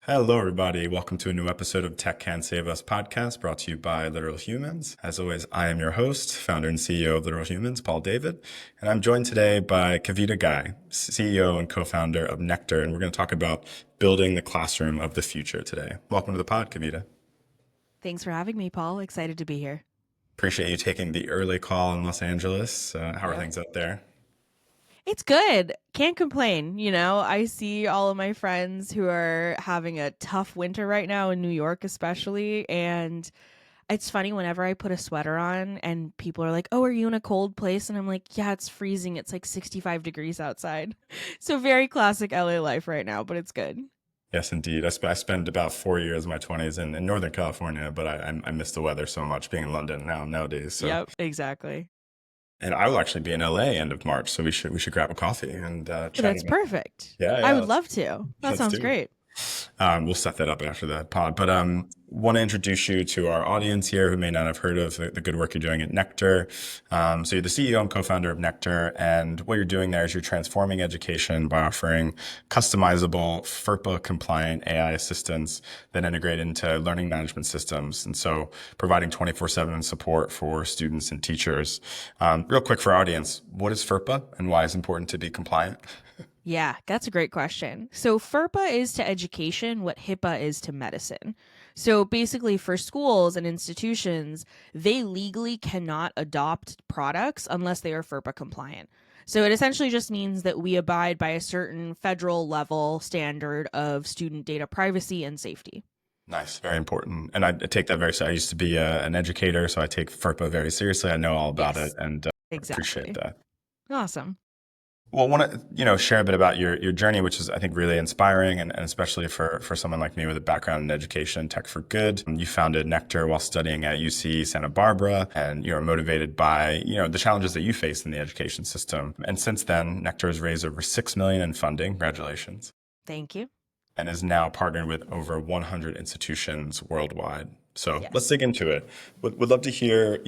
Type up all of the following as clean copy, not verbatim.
Hello, everybody. Welcome to a new episode of Tech Can Save Us podcast brought to you by Literal Humans. As always, I am your host, founder and CEO of Literal Humans, Paul David, and I'm joined today by Kavitta Ghai, CEO and co-founder of Nectir, and we're going to talk about building the classroom of the future today. Welcome to the pod, Kavitta. Thanks for having me, Paul. Excited to be here. Appreciate you taking the early call in Los Angeles. How are Yep. things out there? It's good. Can't complain. I see all of my friends who are having a tough winter right now in New York, especially. And it's funny whenever I put a sweater on and people are like, "Oh, are you in a cold place?" And I'm like, "Yeah, it's freezing. It's like 65 degrees outside." So, very classic LA life right now, but it's good. Yes, indeed. I spent about 4 years of my 20s in Northern California, but I miss the weather so much being in London nowadays. So Yep, exactly. And I will actually be in LA end of March, so we should grab a coffee and Oh, chat that's about. perfect. Yeah, I yeah, would love to. That let's sounds do it. great. We'll set that up after the pod. But want to introduce you to our audience here who may not have heard of the good work you're doing at Nectar. So you're the CEO and co-founder of Nectar, and what you're doing there is you're transforming education by offering customizable FERPA-compliant AI assistants that integrate into learning management systems, and so providing 24/7 support for students and teachers. Real quick for our audience, what is FERPA and why is it important to be compliant? Yeah, that's a great question. So, FERPA is to education what HIPAA is to medicine. So, basically, for schools and institutions, they legally cannot adopt products unless they are FERPA compliant. So, it essentially just means that we abide by a certain federal level standard of student data privacy and safety. Nice, very important. And I take that very seriously. I used to be an educator, so I take FERPA very seriously. I know all about it Yes, and appreciate exactly. that. Awesome. Well, I want to, share a bit about your journey, which is, I think, really inspiring, and especially for someone like me with a background in education, tech for good. You founded Nectar while studying at UC Santa Barbara, and you're motivated by, the challenges that you face in the education system. And since then, Nectar has raised over 6 million in funding. Congratulations. Thank you. And is now partnered with over 100 institutions worldwide. So let's Yes. dig into it. Would love to hear,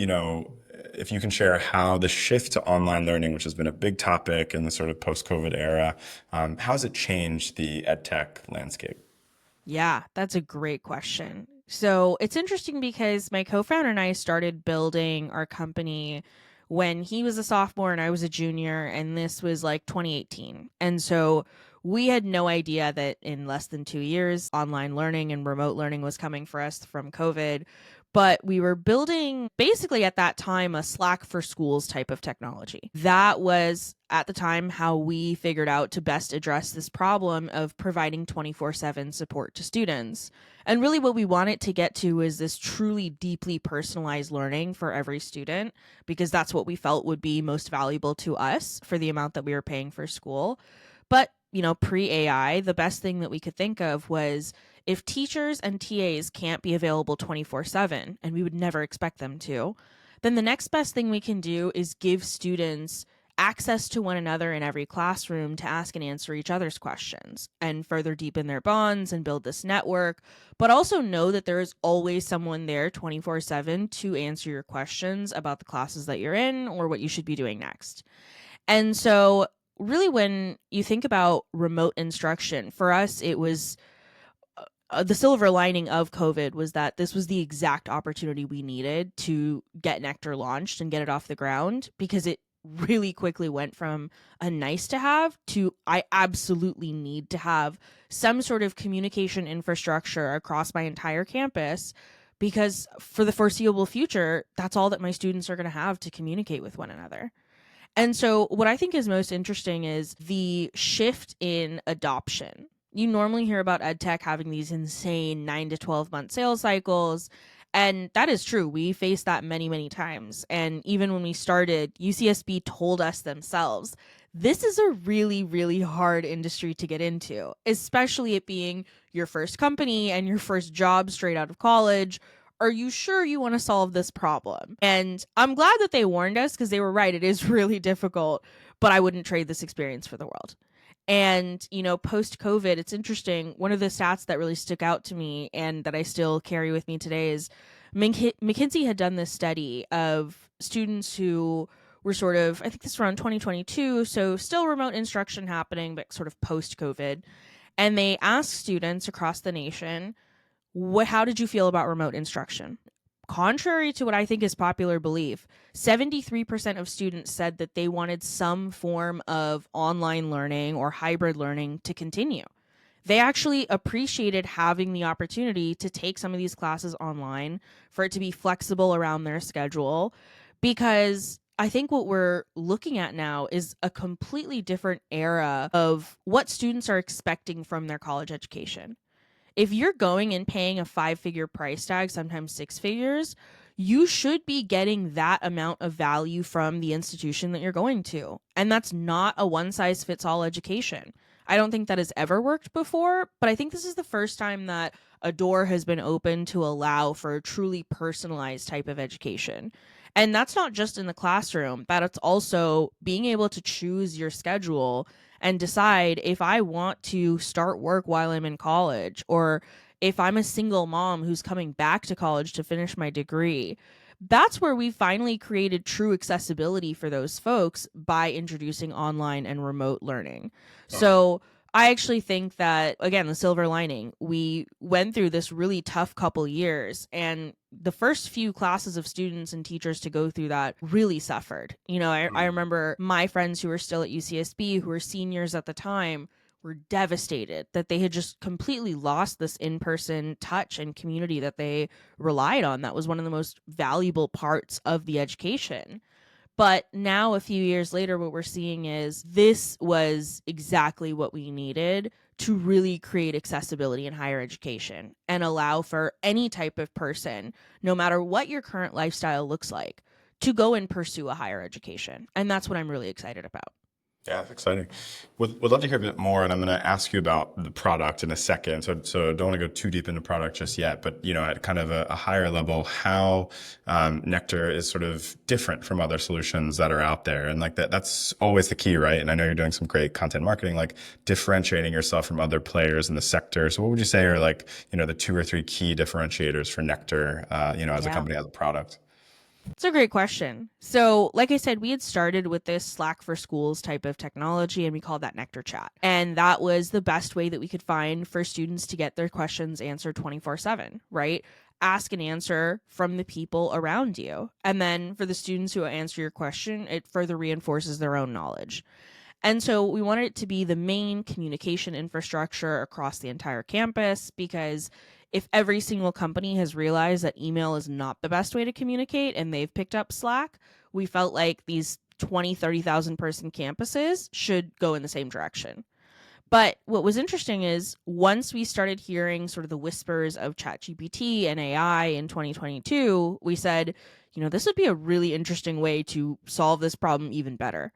if you can share how the shift to online learning, which has been a big topic in the sort of post-COVID era, how has it changed the EdTech landscape? Yeah, that's a great question. So it's interesting because my co founder and I started building our company when he was a sophomore and I was a junior, and this was like 2018. And so we had no idea that in less than 2 years, online learning and remote learning was coming for us from COVID. But we were building basically at that time a Slack for schools type of technology. That was at the time how we figured out to best address this problem of providing 24/7 support to students. And really, what we wanted to get to is this truly deeply personalized learning for every student, because that's what we felt would be most valuable to us for the amount that we were paying for school. But, pre AI, the best thing that we could think of was if teachers and TAs can't be available 24/7, and we would never expect them to, then the next best thing we can do is give students access to one another in every classroom to ask and answer each other's questions and further deepen their bonds and build this network, but also know that there is always someone there 24/7 to answer your questions about the classes that you're in or what you should be doing next. And so, really, when you think about remote instruction, for us, it was the silver lining of COVID was that this was the exact opportunity we needed to get Nectar launched and get it off the ground, because it really quickly went from a nice to have to I absolutely need to have some sort of communication infrastructure across my entire campus, because for the foreseeable future, that's all that my students are going to have to communicate with one another. And so, what I think is most interesting is the shift in adoption. You normally hear about EdTech having these insane 9 to 12 month sales cycles. And that is true. We faced that many, many times. And even when we started, UCSB told us themselves this is a really, really hard industry to get into, especially it being your first company and your first job straight out of college. Are you sure you want to solve this problem? And I'm glad that they warned us, because they were right. It is really difficult, but I wouldn't trade this experience for the world. And, post COVID, it's interesting. One of the stats that really stuck out to me and that I still carry with me today is McKinsey had done this study of students who were sort of, I think this was around 2022, so still remote instruction happening, but sort of post COVID. And they asked students across the nation, how did you feel about remote instruction? Contrary to what I think is popular belief, 73% of students said that they wanted some form of online learning or hybrid learning to continue. They actually appreciated having the opportunity to take some of these classes online, for it to be flexible around their schedule, because I think what we're looking at now is a completely different era of what students are expecting from their college education. If you're going and paying a 5-figure price tag, sometimes 6 figures, you should be getting that amount of value from the institution that you're going to. And that's not a one size fits all education. I don't think that has ever worked before, but I think this is the first time that a door has been opened to allow for a truly personalized type of education. And that's not just in the classroom, but it's also being able to choose your schedule and decide if I want to start work while I'm in college, or if I'm a single mom who's coming back to college to finish my degree. That's where we finally created true accessibility for those folks by introducing online and remote learning. So I actually think that, again, the silver lining, we went through this really tough couple years, and the first few classes of students and teachers to go through that really suffered. I remember my friends who were still at UCSB, who were seniors at the time, were devastated that they had just completely lost this in-person touch and community that they relied on. That was one of the most valuable parts of the education. But now, a few years later, what we're seeing is this was exactly what we needed to really create accessibility in higher education and allow for any type of person, no matter what your current lifestyle looks like, to go and pursue a higher education. And that's what I'm really excited about. Yeah, that's exciting. Would love to hear a bit more, and I'm going to ask you about the product in a second. So don't want to go too deep into product just yet, but at kind of a higher level, how Nectar is sort of different from other solutions that are out there, and like that's always the key, right? And I know you're doing some great content marketing, like differentiating yourself from other players in the sector. So what would you say are like the 2 or 3 key differentiators for Nectar, as a Yeah. company, as a product? It's a great question. So, like I said, we had started with this Slack for Schools type of technology, and we called that Nectar Chat. And that was the best way that we could find for students to get their questions answered 24/7, right? Ask and answer from the people around you. And then for the students who answer your question, it further reinforces their own knowledge. And so we wanted it to be the main communication infrastructure across the entire campus, because if every single company has realized that email is not the best way to communicate and they've picked up Slack, we felt like these 20, 30,000 person campuses should go in the same direction. But what was interesting is once we started hearing sort of the whispers of ChatGPT and AI in 2022, we said, this would be a really interesting way to solve this problem even better.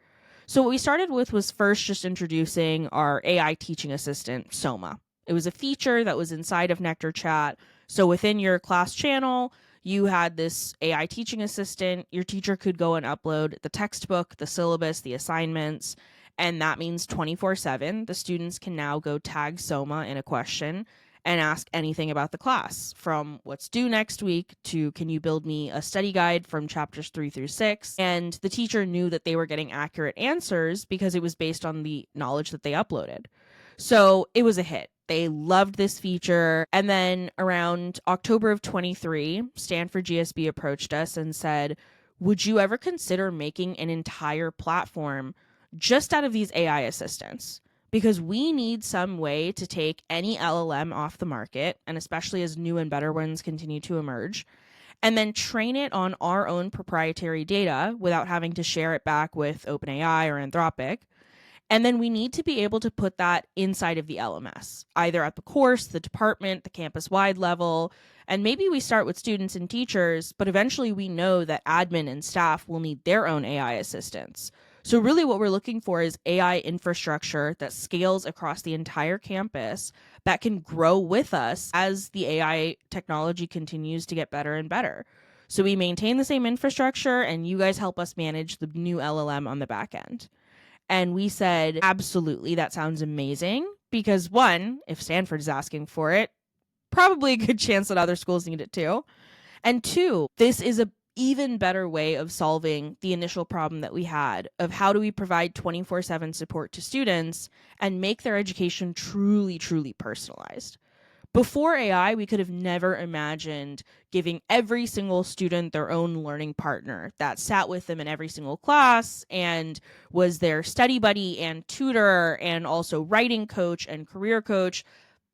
So what we started with was first just introducing our AI teaching assistant, Soma. It was a feature that was inside of Nectar Chat. So within your class channel, you had this AI teaching assistant. Your teacher could go and upload the textbook, the syllabus, the assignments, and that means 24/7. The students can now go tag Soma in a question and ask anything about the class, from what's due next week to can you build me a study guide from chapters 3 through 6. And the teacher knew that they were getting accurate answers because it was based on the knowledge that they uploaded. So it was a hit. They loved this feature. And then around October of 23, Stanford GSB approached us and said, would you ever consider making an entire platform just out of these AI assistants? Because we need some way to take any LLM off the market, and especially as new and better ones continue to emerge, and then train it on our own proprietary data without having to share it back with OpenAI or Anthropic. And then we need to be able to put that inside of the LMS, either at the course, the department, the campus-wide level. And maybe we start with students and teachers, but eventually we know that admin and staff will need their own AI assistants. So really what we're looking for is AI infrastructure that scales across the entire campus, that can grow with us as the AI technology continues to get better and better. So we maintain the same infrastructure, and you guys help us manage the new LLM on the back end. And we said, absolutely, that sounds amazing. Because one, if Stanford is asking for it, probably a good chance that other schools need it too. And two, this is a even better way of solving the initial problem that we had of how do we provide 24/7 support to students and make their education truly, truly personalized. Before AI, we could have never imagined giving every single student their own learning partner that sat with them in every single class and was their study buddy and tutor and also writing coach and career coach.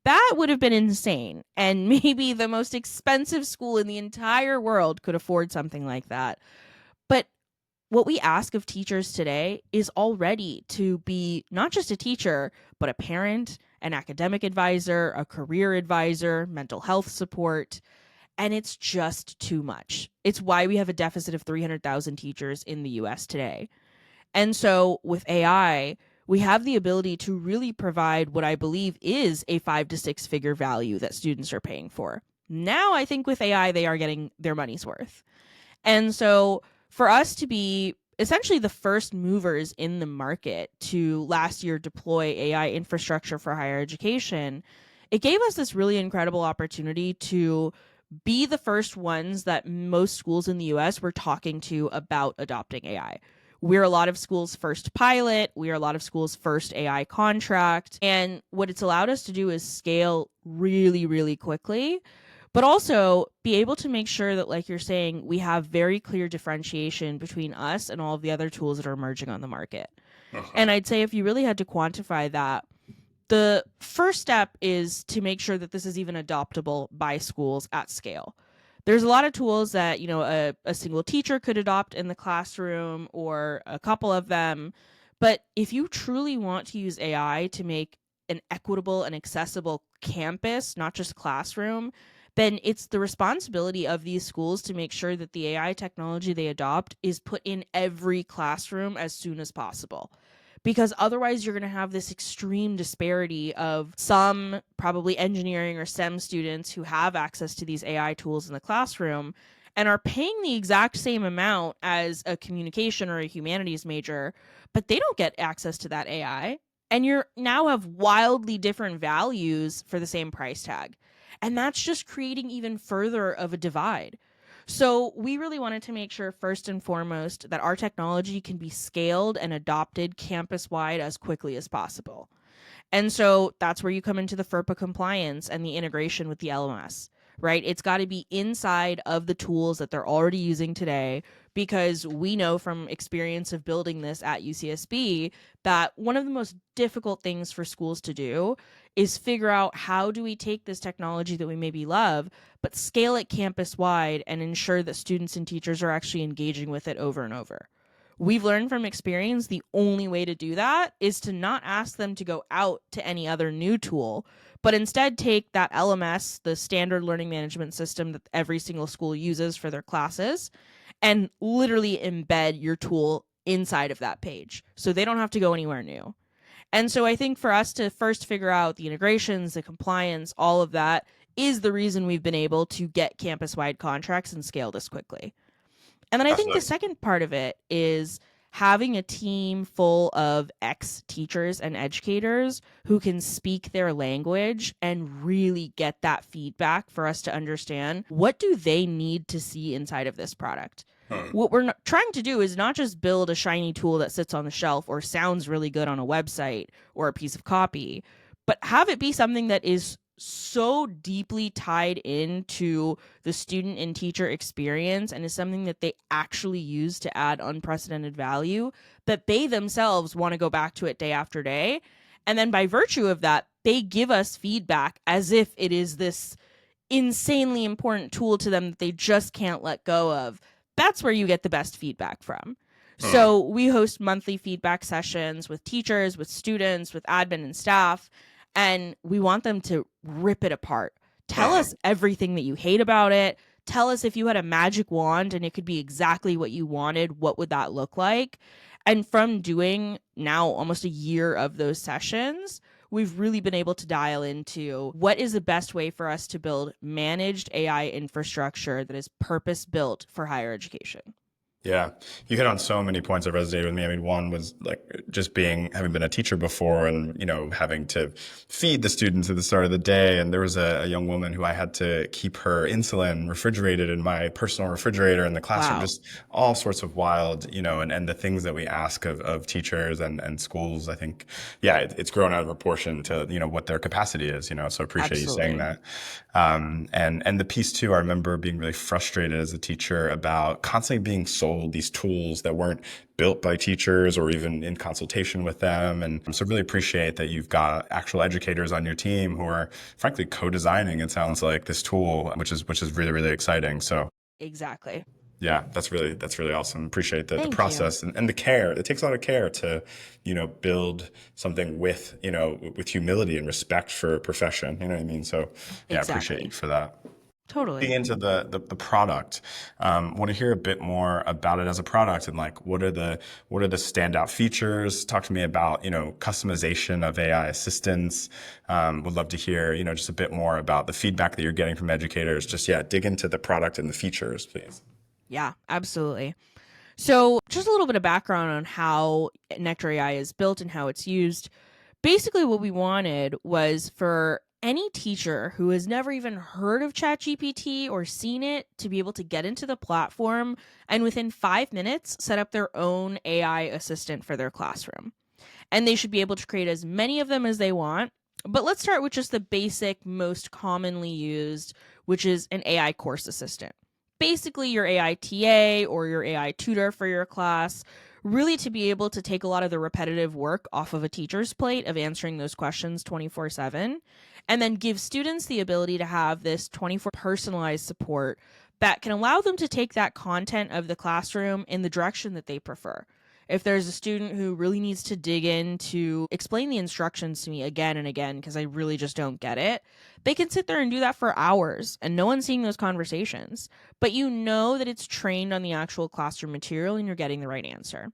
That would have been insane. And maybe the most expensive school in the entire world could afford something like that. But what we ask of teachers today is already to be not just a teacher, but a parent, an academic advisor, a career advisor, mental health support. And it's just too much. It's why we have a deficit of 300,000 teachers in the US today. And so with AI, we have the ability to really provide what I believe is a 5 to 6 figure value that students are paying for. Now, I think with AI, they are getting their money's worth. And so for us to be essentially the first movers in the market to last year deploy AI infrastructure for higher education, it gave us this really incredible opportunity to be the first ones that most schools in the US were talking to about adopting AI. We're a lot of schools' first pilot. We are a lot of schools' first AI contract. And what it's allowed us to do is scale really, really quickly, but also be able to make sure that, like you're saying, we have very clear differentiation between us and all of the other tools that are emerging on the market. Uh-huh. And I'd say if you really had to quantify that, the first step is to make sure that this is even adoptable by schools at scale. There's a lot of tools that, a single teacher could adopt in the classroom or a couple of them. But if you truly want to use AI to make an equitable and accessible campus, not just classroom, then it's the responsibility of these schools to make sure that the AI technology they adopt is put in every classroom as soon as possible, because otherwise you're going to have this extreme disparity of some probably engineering or STEM students who have access to these AI tools in the classroom and are paying the exact same amount as a communication or a humanities major, but they don't get access to that AI. And you now have wildly different values for the same price tag. And that's just creating even further of a divide. So we really wanted to make sure, first and foremost, that our technology can be scaled and adopted campus wide as quickly as possible. And so that's where you come into the FERPA compliance and the integration with the LMS, right? It's got to be inside of the tools that they're already using today, because we know from experience of building this at UCSB that one of the most difficult things for schools to do is figure out how do we take this technology that we maybe love, but scale it campus wide and ensure that students and teachers are actually engaging with it over and over. We've learned from experience the only way to do that is to not ask them to go out to any other new tool, but instead take that LMS, the standard learning management system that every single school uses for their classes, and literally embed your tool inside of that page so they don't have to go anywhere new. And so I think for us to first figure out the integrations, the compliance, all of that is the reason we've been able to get campus wide contracts and scale this quickly. And then I think the Absolutely. second part of it is having a team full of ex teachers and educators who can speak their language and really get that feedback for us to understand what do they need to see inside of this product. Huh. What we're trying to do is not just build a shiny tool that sits on the shelf or sounds really good on a website or a piece of copy, but have it be something that is so deeply tied into the student and teacher experience and is something that they actually use to add unprecedented value that they themselves want to go back to it day after day. And then by virtue of that, they give us feedback as if it is this insanely important tool to them that they just can't let go of. That's where you get the best feedback from. Huh. So we host monthly feedback sessions with teachers, with students, with admin and staff, and we want them to rip it apart. Tell Huh. us everything that you hate about it. Tell us if you had a magic wand and it could be exactly what you wanted, what would that look like? And from doing now almost a year of those sessions, we've really been able to dial into what is the best way for us to build managed AI infrastructure that is purpose built for higher education. Yeah, you hit on so many points that resonated with me. I mean, one was like just having been a teacher before and, having to feed the students at the start of the day. And there was a young woman who I had to keep her insulin refrigerated in my personal refrigerator in the classroom, Wow. just all sorts of wild, and the things that we ask of teachers and schools, I think, yeah, it's grown out of proportion to, what their capacity is, so I appreciate you saying Absolutely. that. And the piece too, I remember being really frustrated as a teacher about constantly being sold these tools that weren't built by teachers or even in consultation with them. And so really appreciate that you've got actual educators on your team who are frankly co-designing, it sounds like, this tool, which is really, really exciting. So Exactly. yeah, that's really awesome. Appreciate the Thank you. process and the care. It takes a lot of care to, build something with humility and respect for a profession. You know what I mean? So yeah, appreciate you Exactly. for that. Getting Totally. into the product, want to hear a bit more about it as a product and like what are the standout features. Talk to me about customization of AI assistants. Would love to hear just a bit more about the feedback that you're getting from educators. Just yeah, dig into the product and the features, please. Yeah, absolutely. So, just a little bit of background on how Nectar AI is built and how it's used. Basically, what we wanted was for any teacher who has never even heard of ChatGPT or seen it to be able to get into the platform and within 5 minutes set up their own AI assistant for their classroom. And they should be able to create as many of them as they want. But let's start with just the basic, most commonly used, which is an AI course assistant. Basically, your AI TA or your AI tutor for your class, really to be able to take a lot of the repetitive work off of a teacher's plate of answering those questions 24/7, and then give students the ability to have this 24 personalized support that can allow them to take that content of the classroom in the direction that they prefer. If there's a student who really needs to dig in to explain the instructions to me again and again because I really just don't get it, they can sit there and do that for hours and no one's seeing those conversations. But you know that it's trained on the actual classroom material and you're getting the right answer.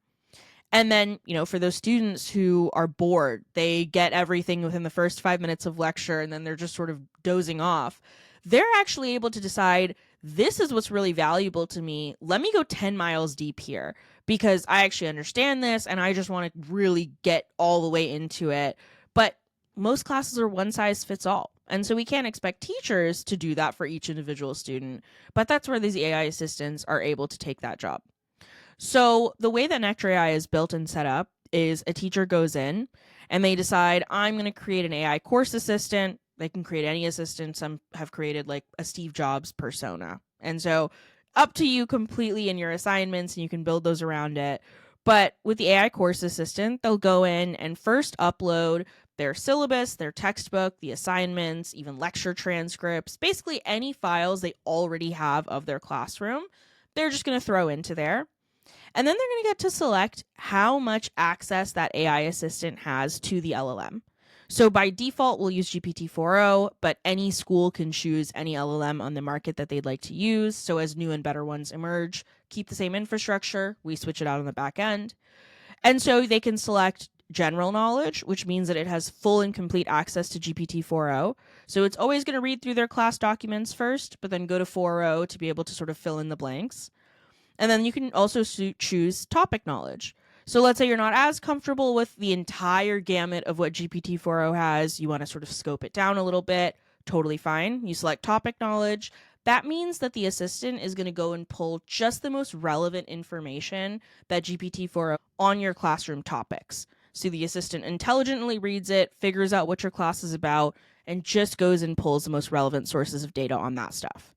And then, for those students who are bored, they get everything within the first 5 minutes of lecture and then they're just sort of dozing off. They're actually able to decide this is what's really valuable to me. Let me go 10 miles deep here because I actually understand this and I just want to really get all the way into it. But most classes are one size fits all. And so we can't expect teachers to do that for each individual student. But that's where these AI assistants are able to take that job. So the way that Nectar AI is built and set up is a teacher goes in and they decide, I'm going to create an AI course assistant. They can create any assistant. Some have created like a Steve Jobs persona. And so up to you completely in your assignments and you can build those around it. But with the AI course assistant, they'll go in and first upload their syllabus, their textbook, the assignments, even lecture transcripts, basically any files they already have of their classroom. They're just going to throw into there. And then they're going to get to select how much access that AI assistant has to the LLM. So by default, we'll use GPT-4o, but any school can choose any LLM on the market that they'd like to use. So as new and better ones emerge, keep the same infrastructure, we switch it out on the back end. And so they can select general knowledge, which means that it has full and complete access to GPT-4o. So it's always going to read through their class documents first, but then go to 4o to be able to sort of fill in the blanks. And then you can also choose topic knowledge. So let's say you're not as comfortable with the entire gamut of what GPT-4o has. You want to sort of scope it down a little bit. Totally fine. You select topic knowledge. That means that the assistant is going to go and pull just the most relevant information that GPT-4o on your classroom topics. So the assistant intelligently reads it, figures out what your class is about, and just goes and pulls the most relevant sources of data on that stuff.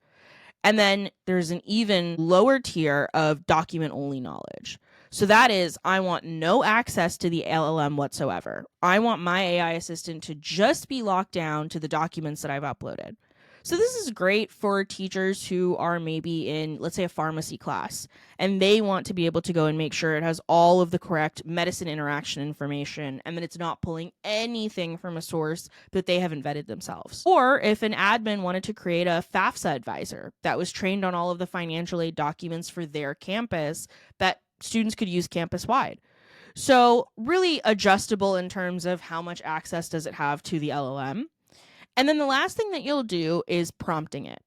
And then there's an even lower tier of document only knowledge. So that is, I want no access to the LLM whatsoever. I want my AI assistant to just be locked down to the documents that I've uploaded. So this is great for teachers who are maybe in, let's say, a pharmacy class, and they want to be able to go and make sure it has all of the correct medicine interaction information and that it's not pulling anything from a source that they haven't vetted themselves. Or if an admin wanted to create a FAFSA advisor that was trained on all of the financial aid documents for their campus that students could use campus wide. So, really adjustable in terms of how much access does it have to the LLM. And then the last thing that you'll do is prompting it.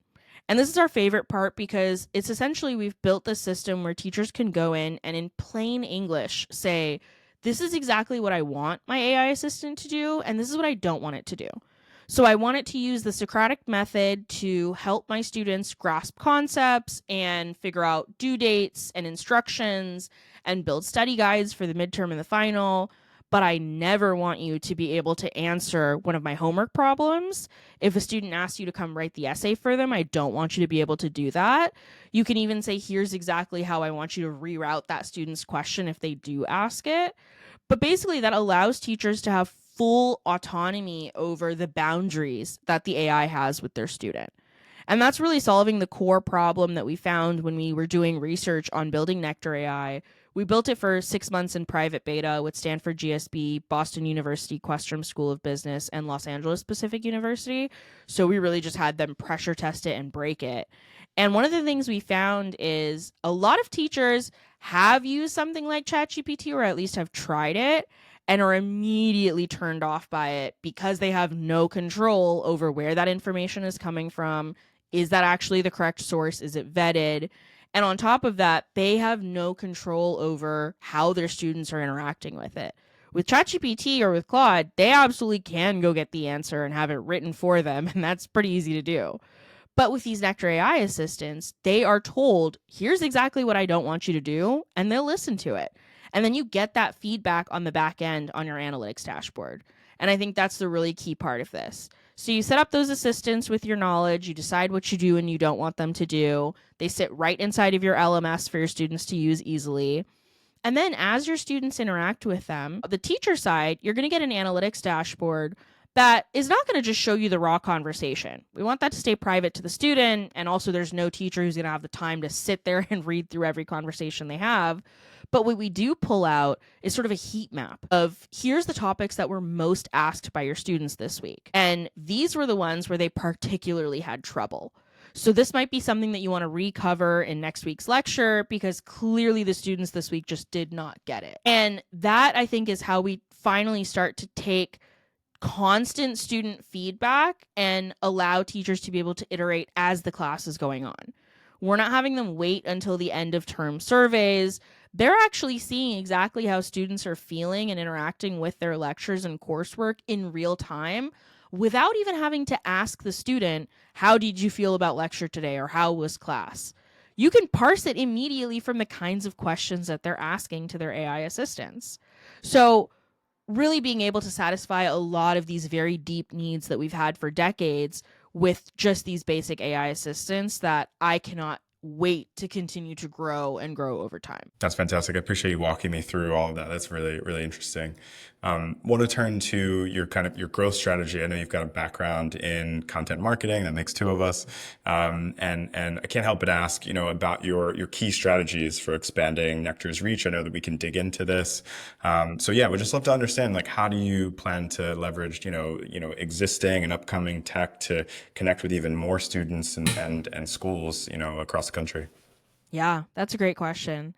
And this is our favorite part because it's essentially we've built this system where teachers can go in plain English say, this is exactly what I want my AI assistant to do, and this is what I don't want it to do. So I want it to use the Socratic method to help my students grasp concepts and figure out due dates and instructions and build study guides for the midterm and the final. But I never want you to be able to answer one of my homework problems. If a student asks you to come write the essay for them, I don't want you to be able to do that. You can even say, here's exactly how I want you to reroute that student's question if they do ask it. But basically, that allows teachers to have full autonomy over the boundaries that the AI has with their student. And that's really solving the core problem that we found when we were doing research on building Nectar AI. We built it for 6 months in private beta with Stanford GSB, Boston University, Questrom School of Business, and Los Angeles Pacific University. So we really just had them pressure test it and break it. And one of the things we found is a lot of teachers have used something like ChatGPT, or at least have tried it, and are immediately turned off by it because they have no control over where that information is coming from. Is that actually the correct source? Is it vetted? And on top of that, they have no control over how their students are interacting with it. With ChatGPT or with Claude, they absolutely can go get the answer and have it written for them, and that's pretty easy to do. But with these Nectar AI assistants, they are told, here's exactly what I don't want you to do, and they'll listen to it. And then you get that feedback on the back end on your analytics dashboard. And I think that's the really key part of this. So you set up those assistants with your knowledge, you decide what you do and you don't want them to do. They sit right inside of your LMS for your students to use easily. And then as your students interact with them, the teacher side, you're going to get an analytics dashboard that is not going to just show you the raw conversation. We want that to stay private to the student. And also, there's no teacher who's going to have the time to sit there and read through every conversation they have. But what we do pull out is sort of a heat map of here's the topics that were most asked by your students this week. And these were the ones where they particularly had trouble. So this might be something that you want to recover in next week's lecture because clearly the students this week just did not get it. And that, I think, is how we finally start to take constant student feedback and allow teachers to be able to iterate as the class is going on. We're not having them wait until the end of term surveys. They're actually seeing exactly how students are feeling and interacting with their lectures and coursework in real time without even having to ask the student, how did you feel about lecture today, or how was class? You can parse it immediately from the kinds of questions that they're asking to their AI assistants. So really being able to satisfy a lot of these very deep needs that we've had for decades with just these basic AI assistants that I cannot wait to continue to grow and grow over time. That's fantastic. I appreciate you walking me through all of that. That's really, really interesting. Want to turn to your your growth strategy. I know you've got a background in content marketing. That makes two of us. And I can't help but ask, about your key strategies for expanding Nectar's reach. I know that we can dig into this. So yeah, we'd just love to understand, how do you plan to leverage, existing and upcoming tech to connect with even more students and schools, across the country? Yeah, that's a great question.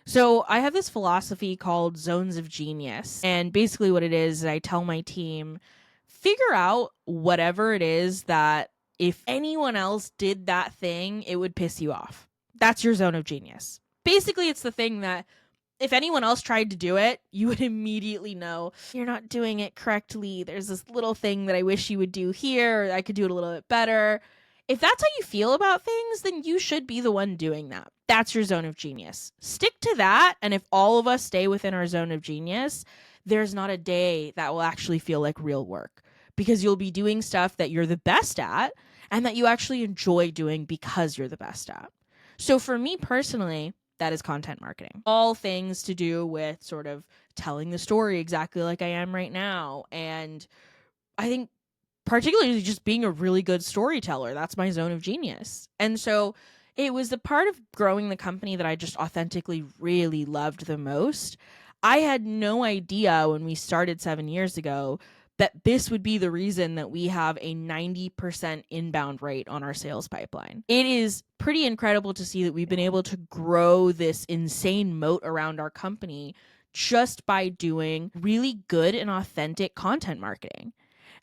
So I have this philosophy called zones of genius. And basically what it is I tell my team, figure out whatever it is that if anyone else did that thing, it would piss you off. That's your zone of genius. Basically, it's the thing that if anyone else tried to do it, you would immediately know you're not doing it correctly. There's this little thing that I wish you would do here, or I could do it a little bit better. If that's how you feel about things, then you should be the one doing that. That's your zone of genius. Stick to that. And if all of us stay within our zone of genius, there's not a day that will actually feel like real work because you'll be doing stuff that you're the best at and that you actually enjoy doing because you're the best at. So for me personally, that is content marketing. All things to do with sort of telling the story exactly like I am right now. And I think particularly just being a really good storyteller, that's my zone of genius. And so it was the part of growing the company that I just authentically really loved the most. I had no idea when we started 7 years ago that this would be the reason that we have a 90% inbound rate on our sales pipeline. It is pretty incredible to see that we've been able to grow this insane moat around our company just by doing really good and authentic content marketing.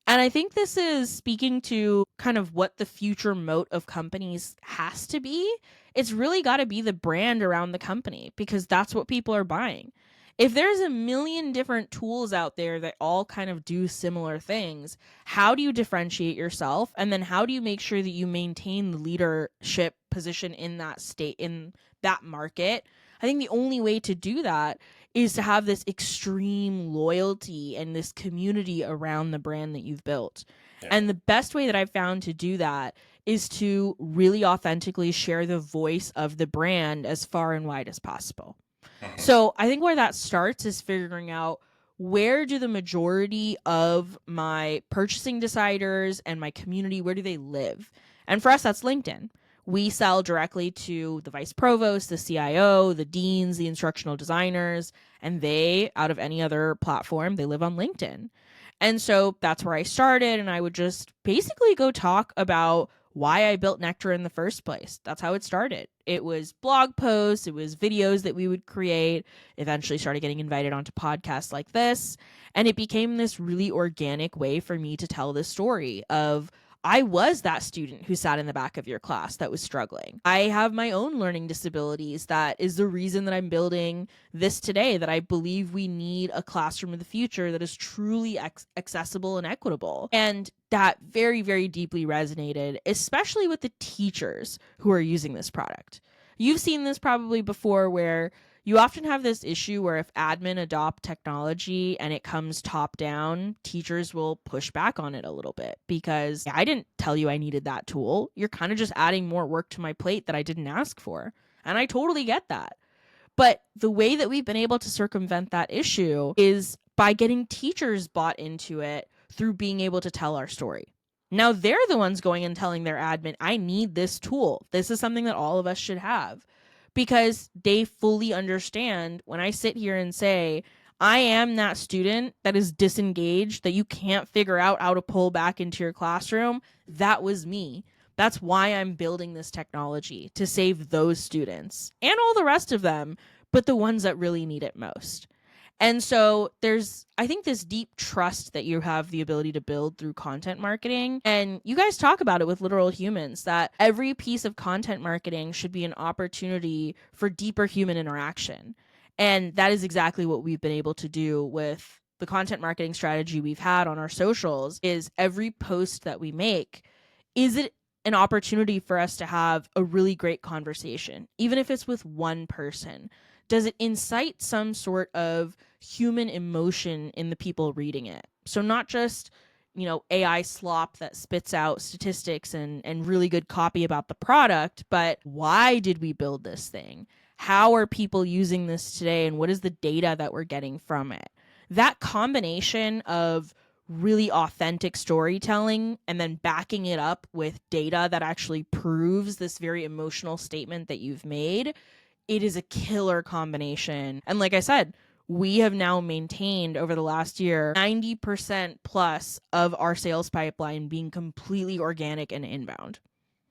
And I think this is speaking to kind of what the future moat of companies has to be. It's really got to be the brand around the company because that's what people are buying. If there's a million different tools out there that all kind of do similar things, how do you differentiate yourself? And then how do you make sure that you maintain the leadership position in that state, in that market? I think the only way to do that is to have this extreme loyalty and this community around the brand that you've built. Yeah. And the best way that I've found to do that is to really authentically share the voice of the brand as far and wide as possible. Mhm. So I think where that starts is figuring out where do the majority of my purchasing deciders and my community, where do they live? And for us, that's LinkedIn. We sell directly to the vice provost, the CIO, the deans, the instructional designers, and they, out of any other platform, they live on LinkedIn. And so that's where I started. And I would just basically go talk about why I built Nectar in the first place. That's how it started. It was blog posts, it was videos that we would create, eventually started getting invited onto podcasts like this. And it became this really organic way for me to tell this story of I was that student who sat in the back of your class that was struggling. I have my own learning disabilities. That is the reason that I'm building this today, that I believe we need a classroom of the future that is truly accessible and equitable. And that very, very deeply resonated, especially with the teachers who are using this product. You've seen this probably before where you often have this issue where if admin adopt technology and it comes top down, teachers will push back on it a little bit because I didn't tell you I needed that tool. You're kind of just adding more work to my plate that I didn't ask for. And I totally get that. But the way that we've been able to circumvent that issue is by getting teachers bought into it through being able to tell our story. Now they're the ones going and telling their admin, I need this tool. This is something that all of us should have because they fully understand when I sit here and say, I am that student that is disengaged, that you can't figure out how to pull back into your classroom. That was me. That's why I'm building this technology to save those students and all the rest of them, but the ones that really need it most. And so there's, I think, this deep trust that you have the ability to build through content marketing. And you guys talk about it with Literal Humans that every piece of content marketing should be an opportunity for deeper human interaction. And that is exactly what we've been able to do with the content marketing strategy we've had on our socials is every post that we make, is it an opportunity for us to have a really great conversation, even if it's with one person? Does it incite some sort of human emotion in the people reading it? So not just, AI slop that spits out statistics and really good copy about the product, but why did we build this thing? How are people using this today? And what is the data that we're getting from it? That combination of really authentic storytelling and then backing it up with data that actually proves this very emotional statement that you've made, it is a killer combination. And like I said, we have now maintained over the last year 90% plus of our sales pipeline being completely organic and inbound.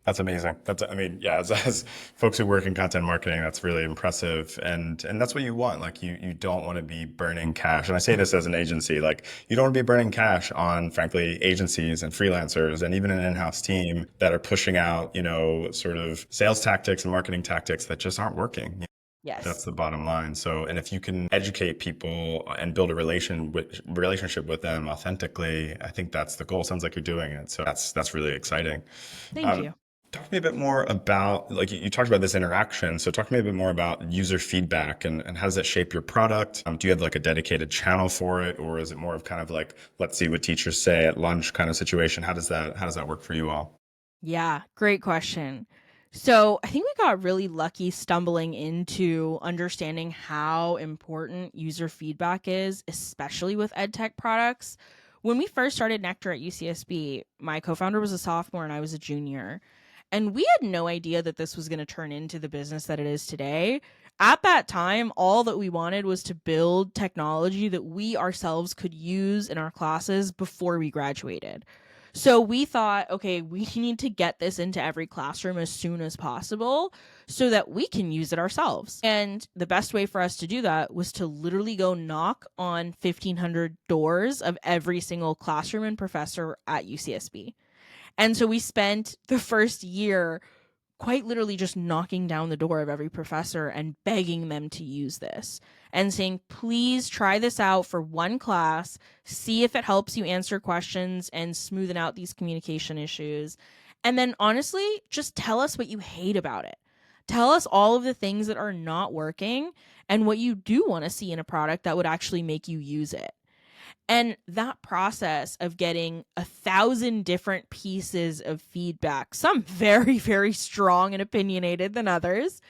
That's amazing. I mean, yeah, as folks who work in content marketing, that's really impressive. And that's what you want. Like you don't want to be burning cash. And I say this as an agency, like you don't want to be burning cash on, frankly, agencies and freelancers and even an in-house team that are pushing out, sort of sales tactics and marketing tactics that just aren't working. That's Yes. the bottom line. So, and if you can educate people and build a relationship with them authentically, I think that's the goal. Sounds like you're doing it. So that's really exciting. Thank Um, you. Talk to me a bit more about, like you talked about this interaction. So talk to me a bit more about user feedback and how does that shape your product? Do you have like a dedicated channel for it, or is it more of kind of like, let's see what teachers say at lunch kind of situation? How does that work for you all? Yeah, great question. So I think we got really lucky stumbling into understanding how important user feedback is, especially with EdTech products. When we first started Nectar at UCSB, my co founder was a sophomore and I was a junior. And we had no idea that this was going to turn into the business that it is today. At that time, all that we wanted was to build technology that we ourselves could use in our classes before we graduated. So we thought, okay, we need to get this into every classroom as soon as possible so that we can use it ourselves. And the best way for us to do that was to literally go knock on 1,500 doors of every single classroom and professor at UCSB. And so we spent the first year quite literally just knocking down the door of every professor and begging them to use this and saying, please try this out for one class, see if it helps you answer questions and smoothen out these communication issues. And then honestly, just tell us what you hate about it. Tell us all of the things that are not working and what you do want to see in a product that would actually make you use it. And that process of getting 1,000 different pieces of feedback, some very, very strong and opinionated than others,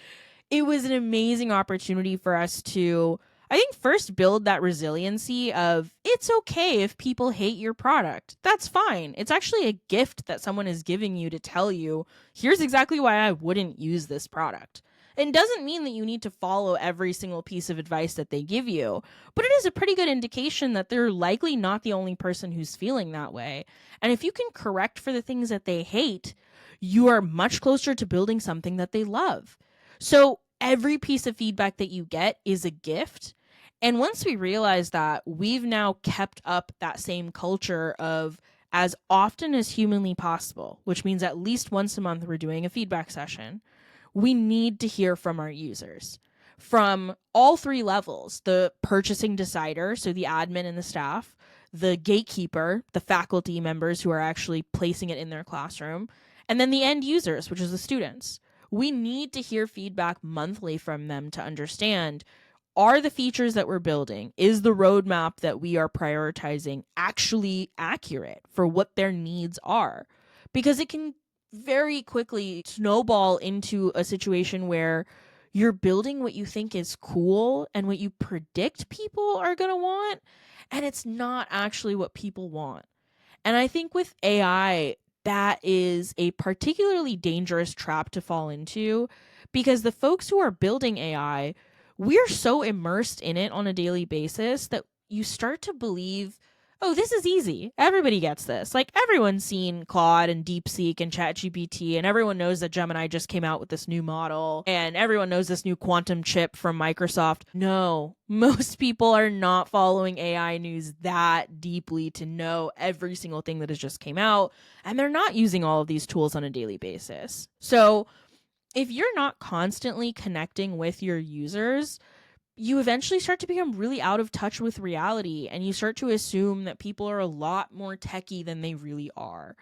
it was an amazing opportunity for us to, I think, first build that resiliency of it's okay if people hate your product. That's fine. It's actually a gift that someone is giving you to tell you, here's exactly why I wouldn't use this product. It doesn't mean that you need to follow every single piece of advice that they give you, but it is a pretty good indication that they're likely not the only person who's feeling that way. And if you can correct for the things that they hate, you are much closer to building something that they love. So every piece of feedback that you get is a gift. And once we realize that, we've now kept up that same culture of as often as humanly possible, which means at least once a month we're doing a feedback session. We need to hear from our users from all three levels: the purchasing decider, so the admin and the staff, the gatekeeper, the faculty members who are actually placing it in their classroom, and then the end users, which is the students. We need to hear feedback monthly from them to understand, are the features that we're building, is the roadmap that we are prioritizing actually accurate for what their needs are? Because it can very quickly snowball into a situation where you're building what you think is cool and what you predict people are going to want, and it's not actually what people want. And I think with AI, that is a particularly dangerous trap to fall into because the folks who are building AI, we're so immersed in it on a daily basis that you start to believe, oh, this is easy. Everybody gets this. Like everyone's seen Claude and DeepSeek and ChatGPT, and everyone knows that Gemini just came out with this new model, and everyone knows this new quantum chip from Microsoft. No, most people are not following AI news that deeply to know every single thing that has just came out, and they're not using all of these tools on a daily basis. So if you're not constantly connecting with your users, you eventually start to become really out of touch with reality, and you start to assume that people are a lot more techie than they really are.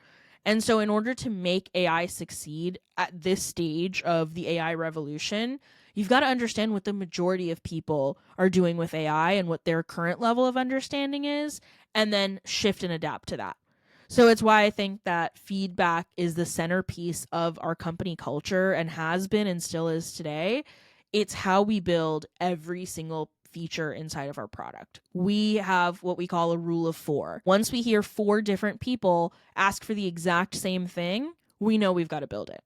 And so in order to make AI succeed at this stage of the AI revolution, you've got to understand what the majority of people are doing with AI and what their current level of understanding is, and then shift and adapt to that. So it's why I think that feedback is the centerpiece of our company culture and has been and still is today. It's how we build every single feature inside of our product. We have what we call a rule of four. Once we hear four different people ask for the exact same thing, we know we've got to build it.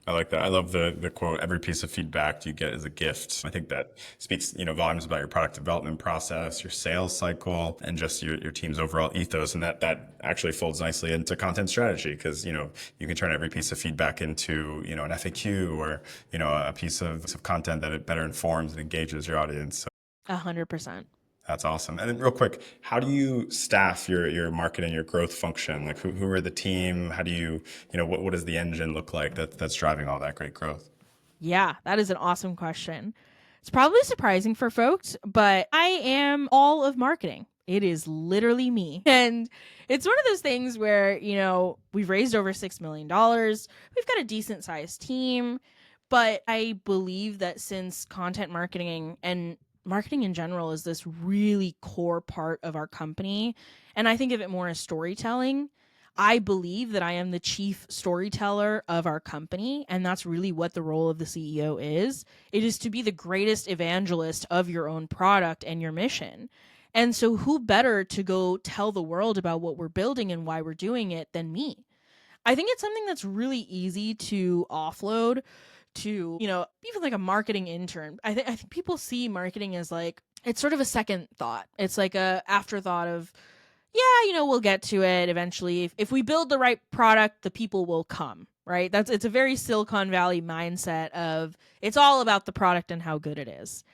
I like that. I love the quote, every piece of feedback you get is a gift. I think that speaks, volumes about your product development process, your sales cycle, and just your team's overall ethos. And that actually folds nicely into content strategy because, you can turn every piece of feedback into, an FAQ or, a piece of content that it better informs and engages your audience. 100%. That's awesome. And then real quick, how do you staff your marketing, your growth function? Like who are the team? How do what does the engine look like that's driving all that great growth? Yeah, that is an awesome question. It's probably surprising for folks, but I am all of marketing. It is literally me. And it's one of those things where, we've raised over $6 million. We've got a decent sized team. But I believe that since content marketing and marketing in general is this really core part of our company, and I think of it more as storytelling, I believe that I am the chief storyteller of our company, and that's really what the role of the CEO is. It is to be the greatest evangelist of your own product and your mission. And so who better to go tell the world about what we're building and why we're doing it than me? I think it's something that's really easy to offload to, even like a marketing intern. I think people see marketing as like it's sort of a second thought. It's like a afterthought of, yeah, we'll get to it eventually. If we build the right product, the people will come, right? It's a very Silicon Valley mindset of it's all about the product and how good it is.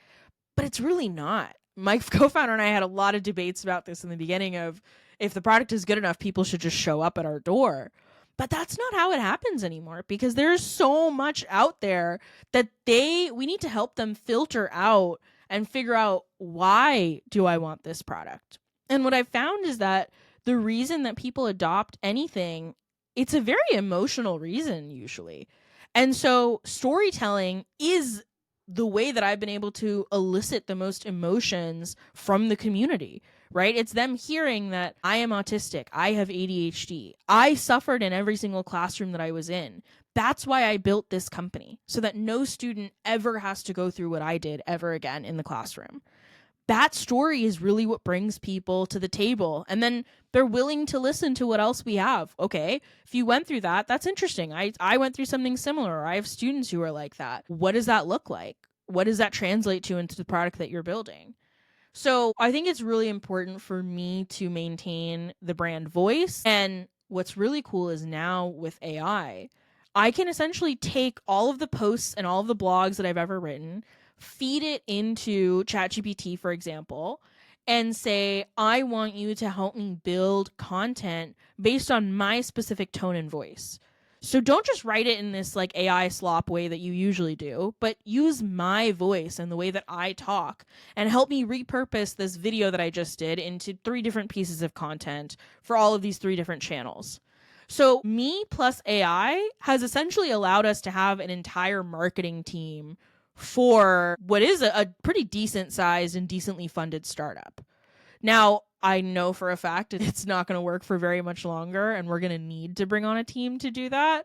But it's really not. My co-founder and I had a lot of debates about this in the beginning of if the product is good enough, people should just show up at our door. But that's not how it happens anymore because there's so much out there that we need to help them filter out and figure out, why do I want this product? And what I've found is that the reason that people adopt anything, it's a very emotional reason usually. And so storytelling is the way that I've been able to elicit the most emotions from the community, right? It's them hearing that I am autistic, I have ADHD, I suffered in every single classroom that I was in. That's why I built this company, so that no student ever has to go through what I did ever again in the classroom. That story is really what brings people to the table. And then they're willing to listen to what else we have. Okay, if you went through that, that's interesting. I went through something similar. Or I have students who are like that. What does that look like? What does that translate to into the product that you're building? So I think it's really important for me to maintain the brand voice. And what's really cool is now with I can essentially take all of the posts and all of the blogs that I've ever written, feed it into ChatGPT, for example, and say, I want you to help me build content based on my specific tone and voice. So don't just write it in this like AI slop way that you usually do, but use my voice and the way that I talk and help me repurpose this video that I just did into 3 different pieces of content for all of these 3 different channels. So me plus AI has essentially allowed us to have an entire marketing team for what is a pretty decent sized and decently funded startup. Now, I know for a fact it's not going to work for very much longer, and we're going to need to bring on a team to do that.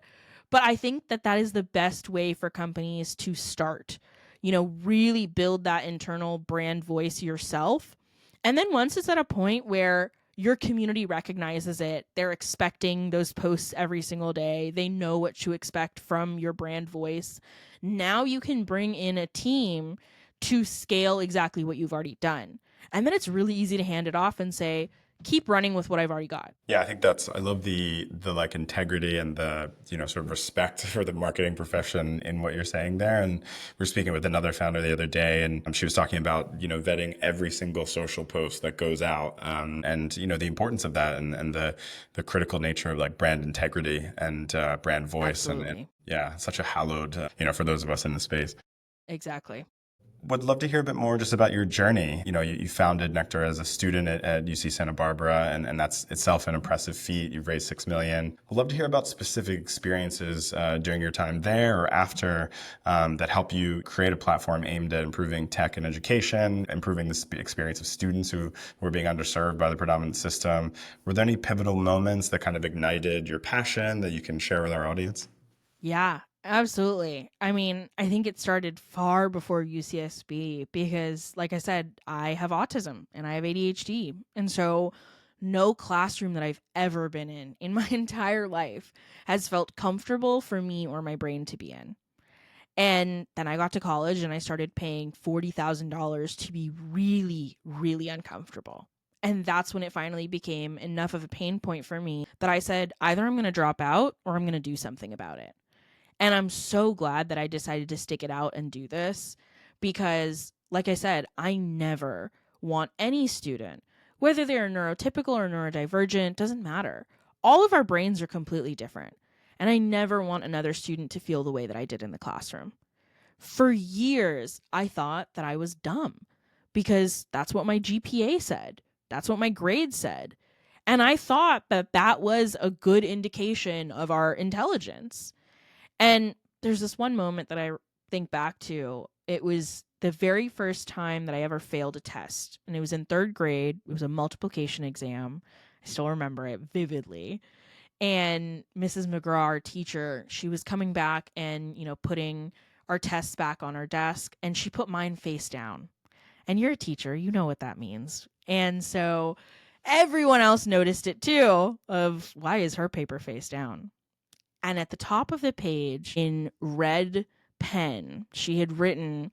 But I think that that is the best way for companies to start. Really build that internal brand voice yourself. And then once it's at a point where your community recognizes it, they're expecting those posts every single day, they know what to expect from your brand voice. Now you can bring in a team to scale exactly what you've already done. And then it's really easy to hand it off and say, keep running with what I've already got. Yeah, I think I love the like integrity and the, sort of respect for the marketing profession in what you're saying there. And we were speaking with another founder the other day, and she was talking about, vetting every single social post that goes out, and, the importance of that, and the critical nature of like brand integrity and brand voice. And Absolutely. yeah, such a hallowed, for those of us in the space. Exactly. Would love to hear a bit more just about your journey. You founded Nectar as a student at UC Santa Barbara, and that's itself an impressive feat. You've raised $6 million. Would love to hear about specific experiences during your time there or after that help you create a platform aimed at improving tech and education, improving the experience of students who were being underserved by the predominant system. Were there any pivotal moments that kind of ignited your passion that you can share with our audience? Yeah, absolutely. I mean, I think it started far before UCSB because, like I said, I have autism and I have ADHD. And so, no classroom that I've ever been in my entire life has felt comfortable for me or my brain to be in. And then I got to college and I started paying $40,000 to be really, really uncomfortable. And that's when it finally became enough of a pain point for me that I said, either I'm going to drop out or I'm going to do something about it. And I'm so glad that I decided to stick it out and do this because, like I said, I never want any student, whether they're neurotypical or neurodivergent, doesn't matter. All of our brains are completely different. And I never want another student to feel the way that I did in the classroom. For years, I thought that I was dumb because that's what my GPA said, that's what my grades said. And I thought that that was a good indication of our intelligence. And there's this one moment that I think back to. It was the very first time that I ever failed a test. And it was in 3rd grade. It was a multiplication exam. I still remember it vividly. And Mrs. McGraw, our teacher, she was coming back and, putting our tests back on our desk. And she put mine face down. And you're a teacher, you know what that means. And so everyone else noticed it too, of why is her paper face down? And at the top of the page in red pen, she had written,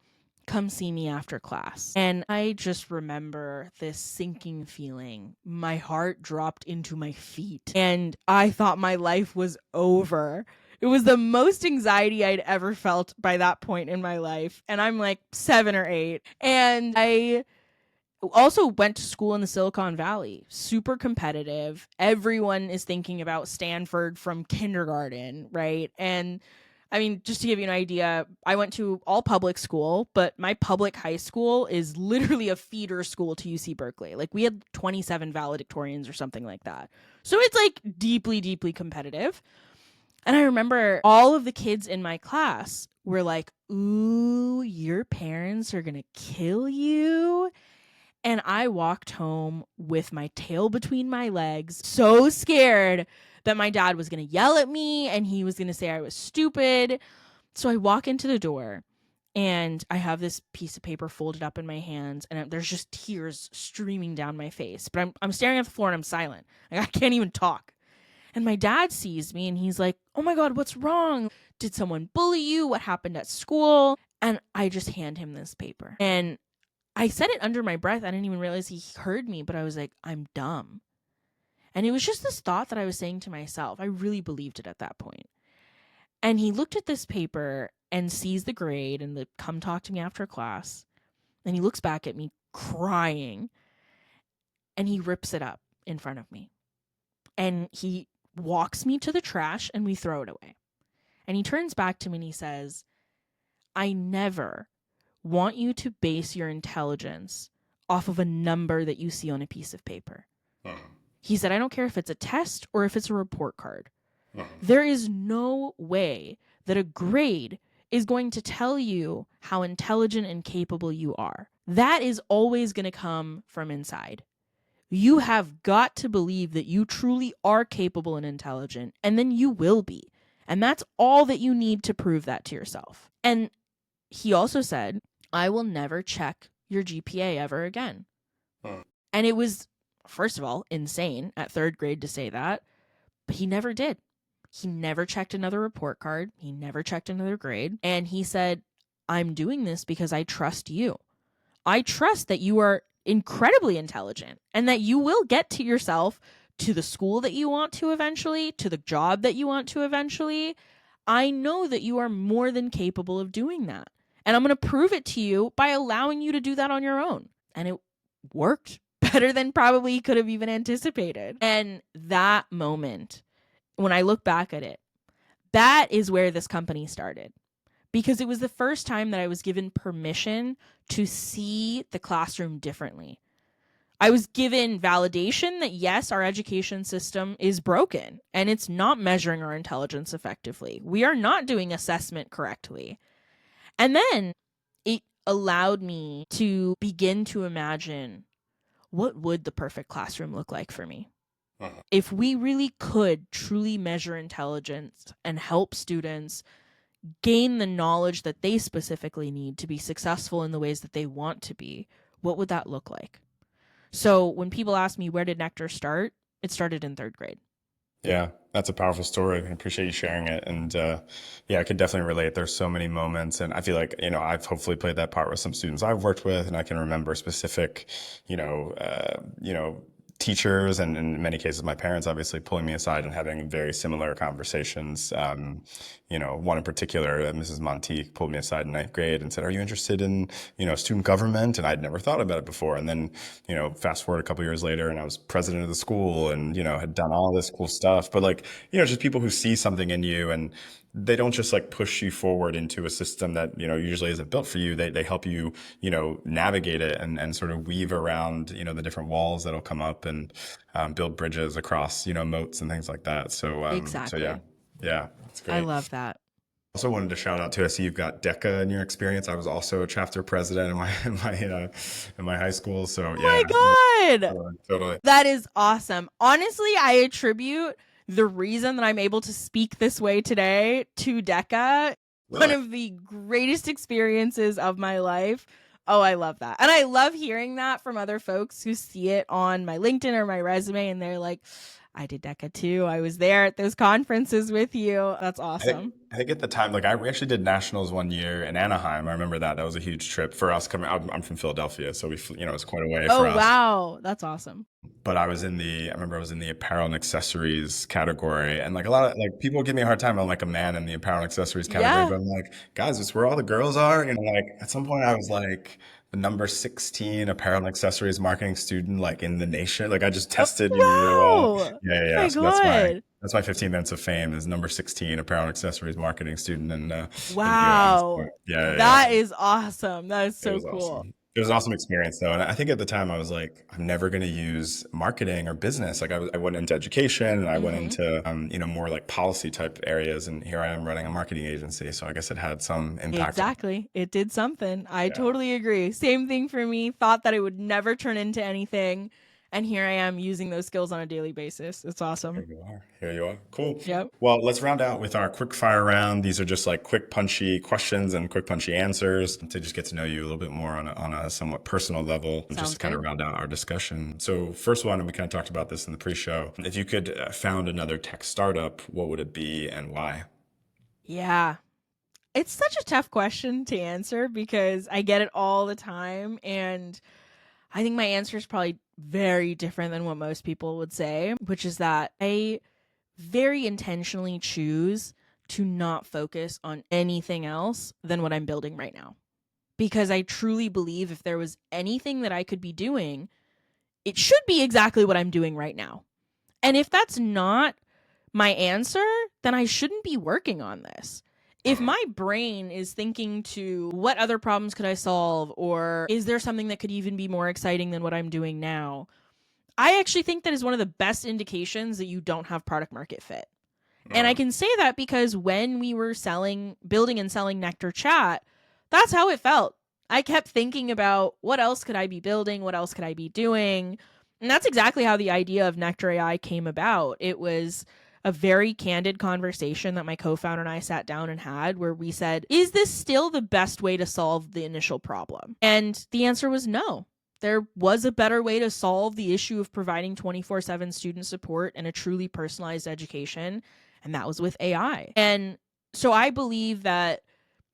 come see me after class. And I just remember this sinking feeling. My heart dropped into my feet and I thought my life was over. It was the most anxiety I'd ever felt by that point in my life. And I'm like 7 or 8. And I also went to school in the Silicon Valley, super competitive. Everyone is thinking about Stanford from kindergarten, right? And I mean, just to give you an idea, I went to all public school, but my public high school is literally a feeder school to UC Berkeley. Like we had 27 valedictorians or something like that. So it's like deeply, deeply competitive. And I remember all of the kids in my class were like, ooh, your parents are going to kill you. And I walked home with my tail between my legs, so scared that my dad was going to yell at me and he was going to say I was stupid. So I walk into the door and I have this piece of paper folded up in my hands and there's just tears streaming down my face. But I'm staring at the floor and I'm silent. Like, I can't even talk. And my dad sees me and he's like, "Oh my God, what's wrong? Did someone bully you? What happened at school?" And I just hand him this paper. And I said it under my breath. I didn't even realize he heard me, but I was like, "I'm dumb." And it was just this thought that I was saying to myself. I really believed it at that point. And he looked at this paper and sees the grade and the come talk to me after class. And he looks back at me crying and he rips it up in front of me. And he walks me to the trash and we throw it away. And he turns back to me and he says, "I never want you to base your intelligence off of a number that you see on a piece of paper." He said, "I don't care if it's a test or if it's a report card. There is no way that a grade is going to tell you how intelligent and capable you are. That is always going to come from inside. You have got to believe that you truly are capable and intelligent, and then you will be. And that's all that you need to prove that to yourself." And he also said, "I will never check your GPA ever again." And it was, first of all, insane at third grade to say that, but he never did. He never checked another report card. He never checked another grade. And he said, "I'm doing this because I trust you. I trust that you are incredibly intelligent and that you will get to yourself to the school that you want to eventually, to the job that you want to eventually. I know that you are more than capable of doing that. And I'm going to prove it to you by allowing you to do that on your own." And it worked better than probably he could have even anticipated. And that moment, when I look back at it, that is where this company started. Because it was the first time that I was given permission to see the classroom differently. I was given validation that yes, our education system is broken and it's not measuring our intelligence effectively. We are not doing assessment correctly. And then it allowed me to begin to imagine, what would the perfect classroom look like for me? If we really could truly measure intelligence and help students gain the knowledge that they specifically need to be successful in the ways that they want to be, what would that look like? So when people ask me, where did Nectar start? It started in third grade. Yeah, that's a powerful story. I appreciate you sharing it. And yeah, I could definitely relate. There's so many moments. And I feel like, I've hopefully played that part with some students I've worked with. And I can remember specific, teachers and in many cases my parents obviously pulling me aside and having very similar conversations. One in particular, Mrs. Monteith pulled me aside in ninth grade and said, "Are you interested in, student government?" And I'd never thought about it before. And then, fast forward a couple years later and I was president of the school and, had done all this cool stuff. But like, just people who see something in you and they don't just like push you forward into a system that, usually isn't built for you. They help you, navigate it and sort of weave around, the different walls that'll come up and build bridges across, moats and things like that. So yeah, Exactly. yeah, that's I great. love that. Also wanted to shout out to, I see you've got DECA in your experience. I was also a chapter president in my high school. So yeah, Oh my God. totally, totally. That is awesome. Honestly, I attribute the reason that I'm able to speak this way today to DECA, one Really? of the greatest experiences of my life. Oh, I love that. And I love hearing that from other folks who see it on my LinkedIn or my resume and they're like, I did DECA too. I was there at those conferences with you. That's awesome. I think at the time, like we actually did nationals one year in Anaheim. I remember that. That was a huge trip for us coming. I'm from Philadelphia, so it was quite a way Oh, for us. wow. That's awesome. But I remember I was in the apparel and accessories category, and like a lot of like people give me a hard time. I'm like a man in the apparel and accessories category, Yeah. but I'm like, guys, it's where all the girls are. Like at some point I was like the number 16 apparel and accessories marketing student like in the nation. Like I just Oh, tested really well. wow. Yeah, yeah, Oh yeah. my So God. that's my 15 minutes of fame is number 16 apparel and accessories marketing student in the US. But Wow. yeah, yeah, yeah. That is awesome. That is It so was cool. awesome. It was an awesome experience though. And I think at the time I was like, I'm never going to use marketing or business. Like I went into education and I went Hmm. into, more like policy type areas. And here I am running a marketing agency. So I guess it had some impact on, Exactly. It did something. I yeah. totally agree. Same thing for me. Thought that it would never turn into anything. And here I am using those skills on a daily basis. It's Here awesome. you are. Here you are. Cool. Yep. Well, let's round out with our quick fire round. These are just like quick punchy questions and quick punchy answers to just get to know you a little bit more on a somewhat personal level, just Sounds to kind of good. round out our discussion. So first one, and we kind of talked about this in the pre-show. If you could found another tech startup, what would it be and why? Yeah. It's such a tough question to answer because I get it all the time. And I think my answer is probably very different than what most people would say, which is that I very intentionally choose to not focus on anything else than what I'm building right now. Because I truly believe if there was anything that I could be doing, it should be exactly what I'm doing right now. And if that's not my answer, then I shouldn't be working on this. If Uh, my brain is thinking to what other problems could I solve, or is there something that could even be more exciting than what I'm doing now, I actually think that is one of the best indications that you don't have product market fit. And I uh, can say that because when we were building and selling Nectar Chat, that's how it felt. I kept thinking about what else could I be building? What else could I be doing? And that's exactly how the idea of Nectar AI came about. It was a very candid conversation that my co founder and I sat down and had where we said, is this still the best way to solve the initial problem? And the answer was no. There was a better way to solve the issue of providing 24/7 student support and a truly personalized education, and that was with AI. And so I believe that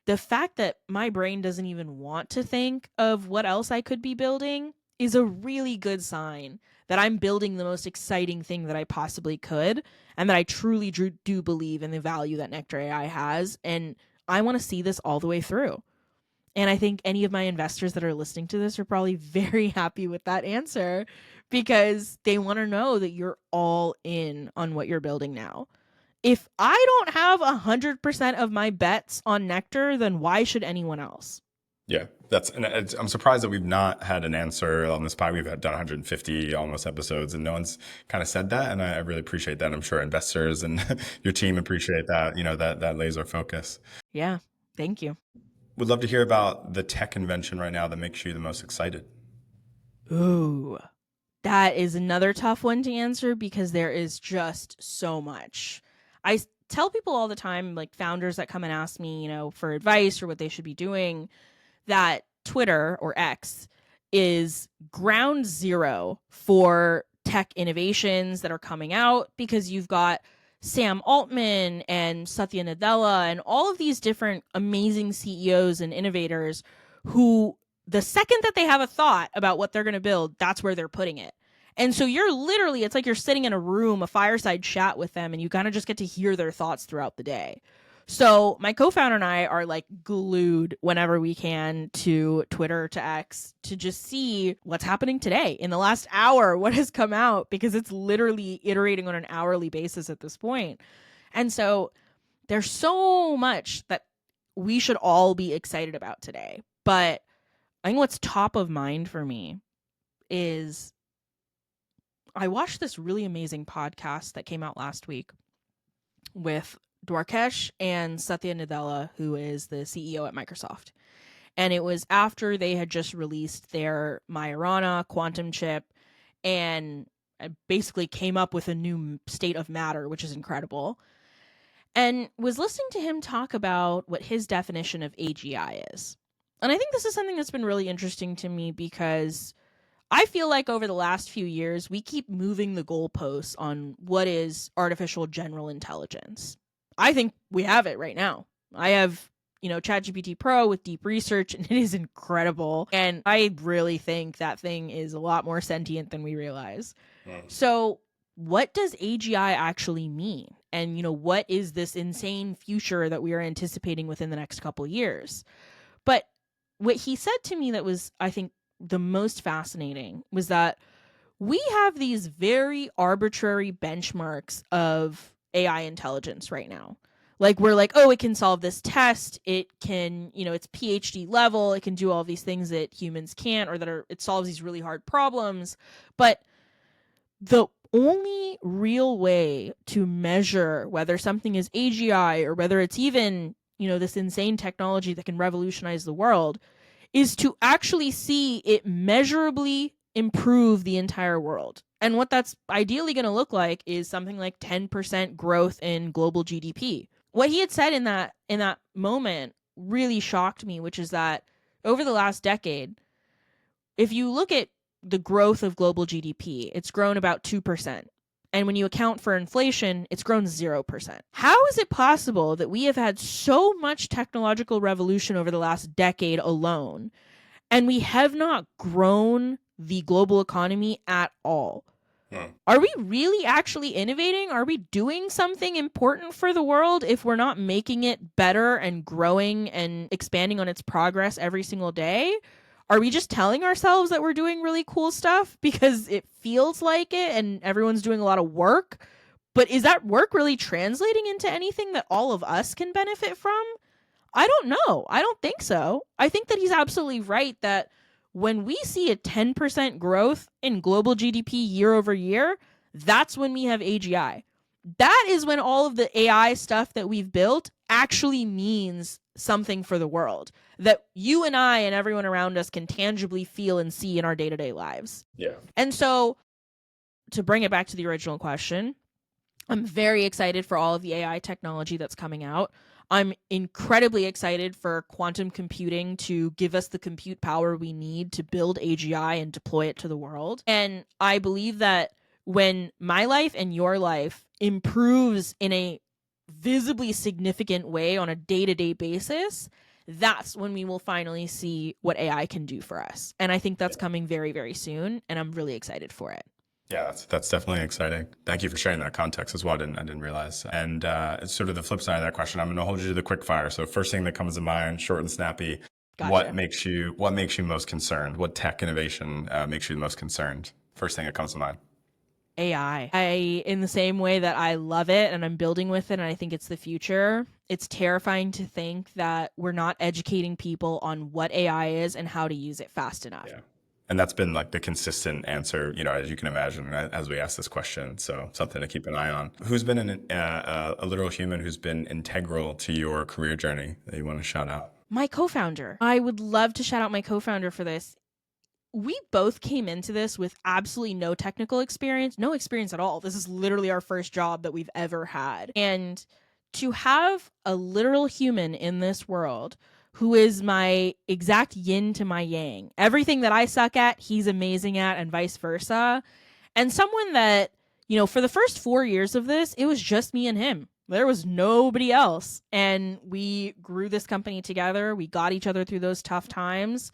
the fact that my brain doesn't even want to think of what else I could be building is a really good sign that I'm building the most exciting thing that I possibly could, and that I truly do believe in the value that Nectar AI has. And I want to see this all the way through. And I think any of my investors that are listening to this are probably very happy with that answer because they want to know that you're all in on what you're building now. If I don't have 100% of my bets on Nectar, then why should anyone else? yeah, I'm surprised that we've not had an answer on this pod. We've done 150 almost episodes and no one's kind of said that. And I really appreciate that. I'm sure investors and your team appreciate that, that laser focus. Yeah, thank you. Would love to hear about the tech invention right now that makes you the most excited. Ooh, that is another tough one to answer because there is just so much. I tell people all the time, like founders that come and ask me, for advice or what they should be doing, that Twitter or X is ground zero for tech innovations that are coming out because you've got Sam Altman and Satya Nadella and all of these different amazing CEOs and innovators who, the second that they have a thought about what they're going to build, that's where they're putting it. And so it's like you're sitting in a room, a fireside chat with them, and you kind of just get to hear their thoughts throughout the day. So my co-founder and I are like glued whenever we can to Twitter, to X, to just see what's happening today in the last hour, what has come out, because it's literally iterating on an hourly basis at this point. And so there's so much that we should all be excited about today. But I think what's top of mind for me is I watched this really amazing podcast that came out last week with Dwarkesh and Satya Nadella, who is the CEO at Microsoft. And it was after they had just released their Majorana quantum chip and basically came up with a new state of matter, which is incredible. And was listening to him talk about what his definition of AGI is. And I think this is something that's been really interesting to me because I feel like over the last few years, we keep moving the goalposts on what is artificial general intelligence. I think we have it right now. I have, ChatGPT Pro with deep research, and it is incredible. And I really think that thing is a lot more sentient than we realize. Mm. So, what does AGI actually mean? And, what is this insane future that we are anticipating within the next couple years? But what he said to me that was, I think, the most fascinating was that we have these very arbitrary benchmarks of AI intelligence right now. Like, we're like, oh, it can solve this test. It can, it's PhD level. It can do all these things that humans can't, or it solves these really hard problems. But the only real way to measure whether something is AGI or whether it's even, this insane technology that can revolutionize the world is to actually see it measurably improve the entire world. And what that's ideally going to look like is something like 10% growth in global GDP. What he had said in that moment really shocked me, which is that over the last decade, if you look at the growth of global GDP, it's grown about 2%. And when you account for inflation, it's grown 0%. How is it possible that we have had so much technological revolution over the last decade alone, and we have not grown the global economy at all? Are we really actually innovating? Are we doing something important for the world if we're not making it better and growing and expanding on its progress every single day? Are we just telling ourselves that we're doing really cool stuff because it feels like it and everyone's doing a lot of work? But is that work really translating into anything that all of us can benefit from? I don't know. I don't think so. I think that he's absolutely right that when we see a 10% growth in global GDP year over year, that's when we have AGI. That is when all of the AI stuff that we've built actually means something for the world that you and I and everyone around us can tangibly feel and see in our day-to-day lives. Yeah. And so, to bring it back to the original question, I'm very excited for all of the AI technology that's coming out. I'm incredibly excited for quantum computing to give us the compute power we need to build AGI and deploy it to the world. And I believe that when my life and your life improves in a visibly significant way on a day-to-day basis, that's when we will finally see what AI can do for us. And I think that's coming very, very soon, and I'm really excited for it. Yeah, that's definitely exciting. Thank you for sharing that context as well. I didn't realize. And it's sort of the flip side of that question. I'm going to hold you to the quick fire. So first thing that comes to mind, short and snappy. Gotcha. What makes you most concerned? What tech innovation makes you the most concerned? First thing that comes to mind. AI. In the same way that I love it and I'm building with it and I think it's the future, it's terrifying to think that we're not educating people on what AI is and how to use it fast enough. Yeah. And that's been like the consistent answer, as you can imagine, as we ask this question. So something to keep an eye on. Who's been a literal human who's been integral to your career journey that you want to shout out? My co-founder. I would love to shout out my co-founder for this. We both came into this with absolutely no technical experience, no experience at all. This is literally our first job that we've ever had. And to have a literal human in this world who is my exact yin to my yang. Everything that I suck at, he's amazing at, and vice versa. And someone that, for the first 4 years of this, it was just me and him. There was nobody else. And we grew this company together. We got each other through those tough times.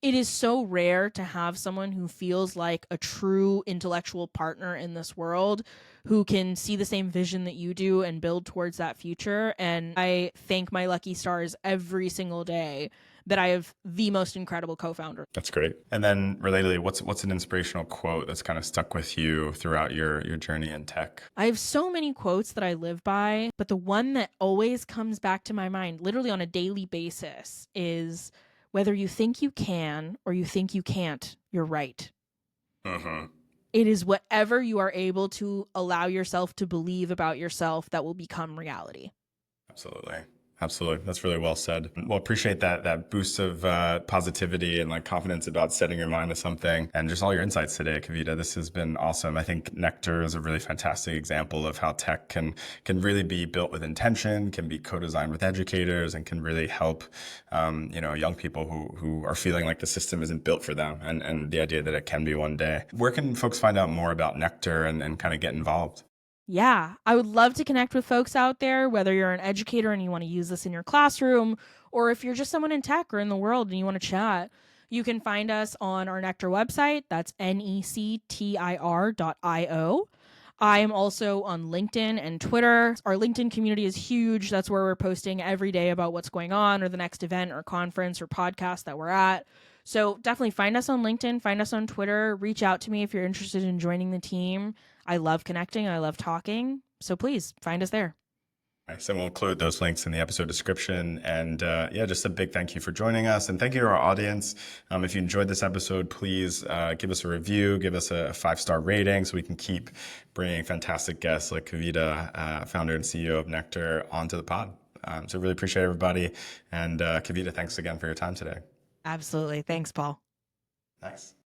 It is so rare to have someone who feels like a true intellectual partner in this world, who can see the same vision that you do and build towards that future. And I thank my lucky stars every single day that I have the most incredible co-founder. That's great. And then relatedly, what's an inspirational quote that's kind of stuck with you throughout your journey in tech? I have so many quotes that I live by, but the one that always comes back to my mind, literally on a daily basis, is whether you think you can or you think you can't, you're right. Mm-hmm. It is whatever you are able to allow yourself to believe about yourself that will become reality. Absolutely. Absolutely. That's really well said. Well, appreciate that boost of positivity and like confidence about setting your mind to something and just all your insights today, Kavita. This has been awesome. I think Nectar is a really fantastic example of how tech can really be built with intention, can be co-designed with educators, and can really help young people who are feeling like the system isn't built for them, and the idea that it can be one day. Where can folks find out more about Nectar and kind of get involved? Yeah, I would love to connect with folks out there, whether you're an educator and you want to use this in your classroom, or if you're just someone in tech or in the world and you want to chat. You can find us on our Nectar website. That's nectir.io. I am also on LinkedIn and Twitter. Our LinkedIn community is huge. That's where we're posting every day about what's going on or the next event or conference or podcast that we're at. So definitely find us on LinkedIn, find us on Twitter, reach out to me if you're interested in joining the team. I love connecting, I love talking. So please find us there. Nice. And we'll include those links in the episode description. And yeah, just a big thank you for joining us. And thank you to our audience. If you enjoyed this episode, please give us a review, give us a 5-star rating so we can keep bringing fantastic guests like Kavita, founder and CEO of Nectar, onto the pod. So really appreciate everybody. And Kavita, thanks again for your time today. Absolutely. Thanks, Paul. Nice.